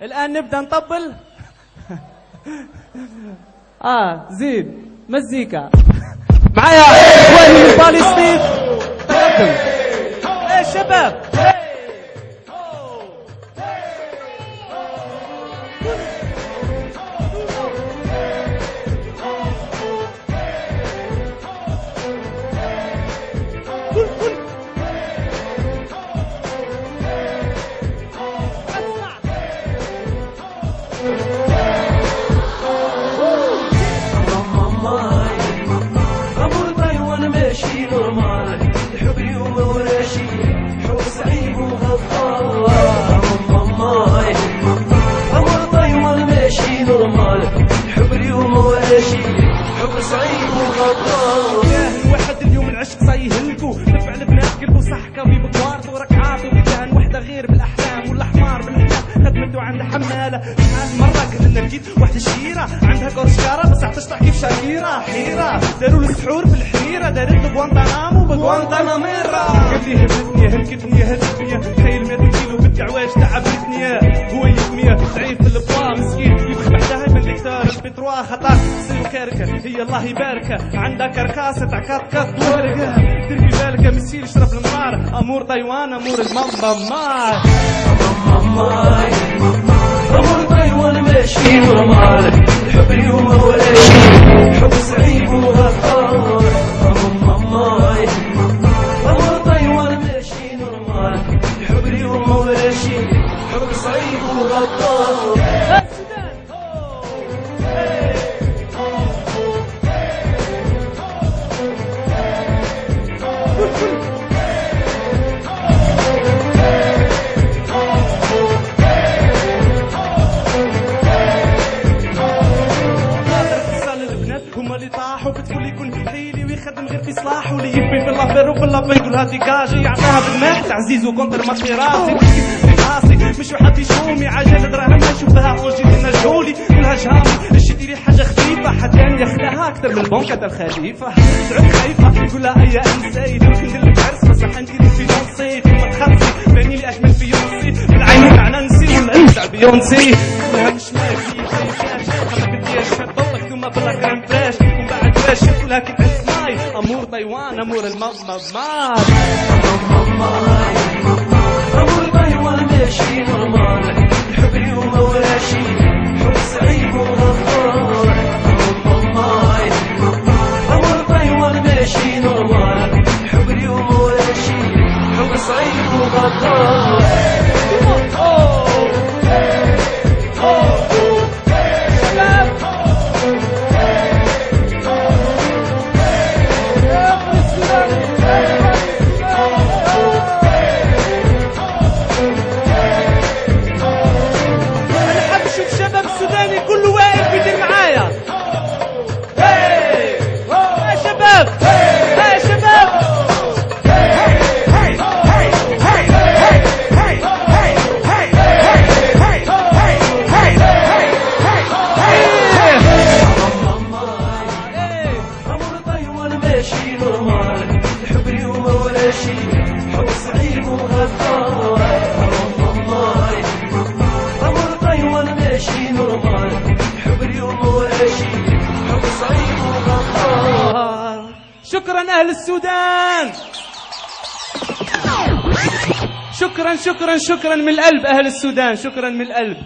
الآن نبدأ نطبل. زين مزيكا معايا اخواني باليستيك. تقدم ايه شباب. الواحد اليوم العشق صايهلكو نفع البنات قلبو صحكة وبكوارت وركعات وكان وحدة غير بالأحلام ولا حمار بالأحلام خدمته عندها حمالة. شحال مرة قلنا لقيت وحدة شهيرة عندها كورشكارة بس عطشتها كيف شاكيرة حيرة. داروا له السحور في الحريرة دارت له بوانتانامو بوانتاناميرا. قال لي هبتني هلكتني هزتني خيل 100 كيلو بالدعواش تعبتني. هو يكمية ضعيف البوا مسكين يبخ بعدها يبان كتار البتروا خطر سيو كاركة هي الله يباركه عندها كركاسة تاع كات دورقة. دير في بالك مسيل يشرب المار امور تايوان امور الماما ماي امور تايوان ماشي نورمال. الحب اليوم ولا شيء حب صعيب وغدار. امور تايوان ماشي نورمال. الحب اليوم ولا شيء حب صعيب وغدار. هما اللي طاحوا بتقول يكون حيلي ويخدم غير في صلاح واللي يبي في اللابير وفي اللابير يقول هادي كاجي يعطيها بالماء تعزيز وكونتر ماشي راسي راسي مش واحد يشومي عجل دراهم ما يشوفها اونجي دينا جولي كلها جهامي شدي لي حاجه خفيفه حتى ياخذها اكثر من البنكه تاع الخليفه. تعود خايفه يقول لها اي انسي ممكن ندير لك عرس بس راح ندير في نصي وما تخلصي باني لي اجمل في يونسي بالعين تاع نانسي ولا تاع بيونسي كلها مش ماشي بلا كريم فلاش ومن بعد فلاش لكن عند ماي امور تايوان امور الماما ماي امور تايوان ماشي نورمال. الحب اليوم ولا شيء حب صعيب وغدار. امور تايوان ماشي نورمال. الحب اليوم ولا شيء حب صعيب وغدار. الحب اليوم ولا شيء حب صعيب وغدار. امور تايوان ماشي نورمال. الحب اليوم ولا شيء حب صعيب وغدار. شكرا اهل السودان. شكرا من القلب اهل السودان. شكرا من القلب.